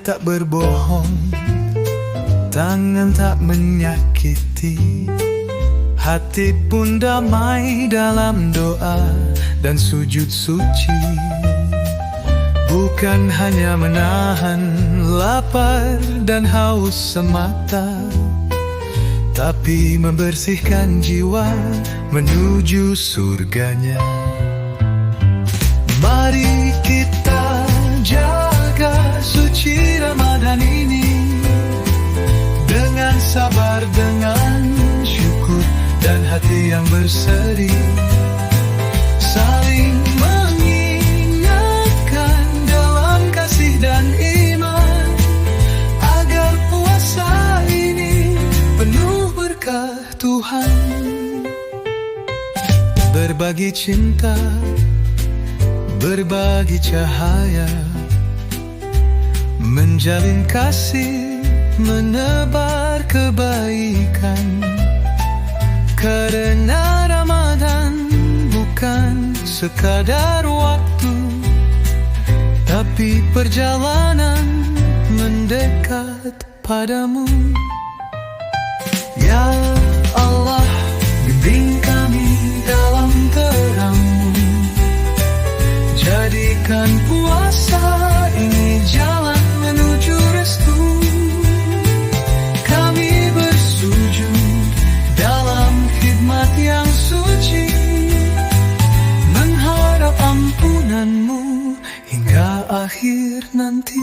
tak berbohong, tangan tak menyakiti, hati pun damai dalam doa dan sujud suci. Bukan hanya menahan lapar dan haus semata, tapi membersihkan jiwa menuju surganya. Mari kita jaga suci Ramadan ini dengan sabar, dengan syukur dan hati yang berseri, saling mengingatkan dalam kasih dan iman, agar puasa ini penuh berkah Tuhan. Berbagi cinta, berbagi cahaya, menjalin kasih, menebar kebaikan. Karena Ramadan bukan sekadar waktu, tapi perjalanan mendekat padamu. Ya Allah, bimbing kami dalam terang-Mu, jadikan puasa ini jalan menuju restu. Kami bersujud dalam khidmat yang suci, mengharap ampunan-Mu hingga akhir nanti.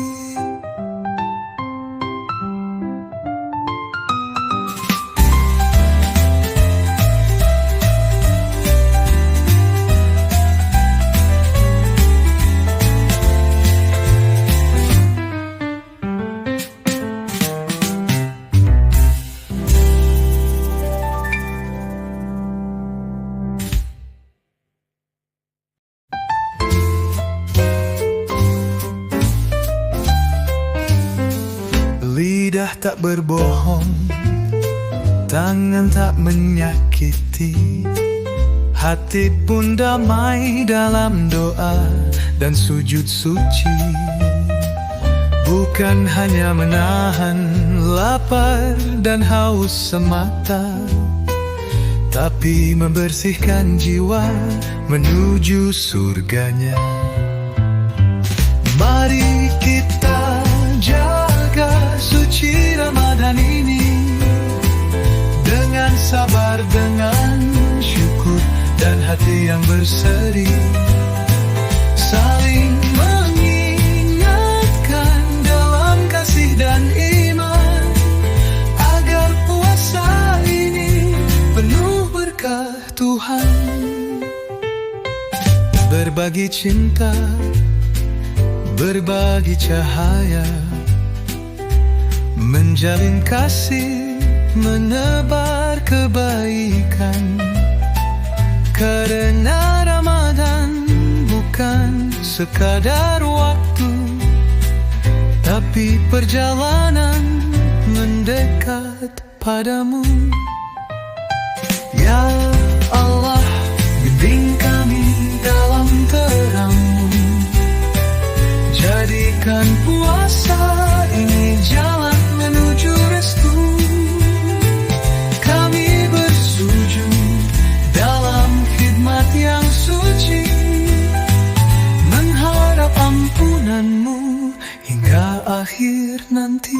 Lidah tak berbohong, tangan tak menyakiti, hati pun damai dalam doa dan sujud suci. Bukan hanya menahan lapar dan haus semata, tapi membersihkan jiwa menuju surganya. Mari kita jaga suci Ramadan ini dengan sabar, dengan syukur dan hati yang berseri, saling mengingatkan dalam kasih dan iman, agar puasa ini penuh berkah Tuhan. Berbagi cinta, berbagi cahaya, menjalin kasih, menebar kebaikan. Karena Ramadan bukan sekadar waktu, tapi perjalanan mendekat padamu. Ya Allah, bimbing kami dalam terang-Mu, jadikan puasa ini jalan menuju restu. Kami bersujud dalam khidmat yang suci, mengharap ampunan-Mu hingga akhir nanti.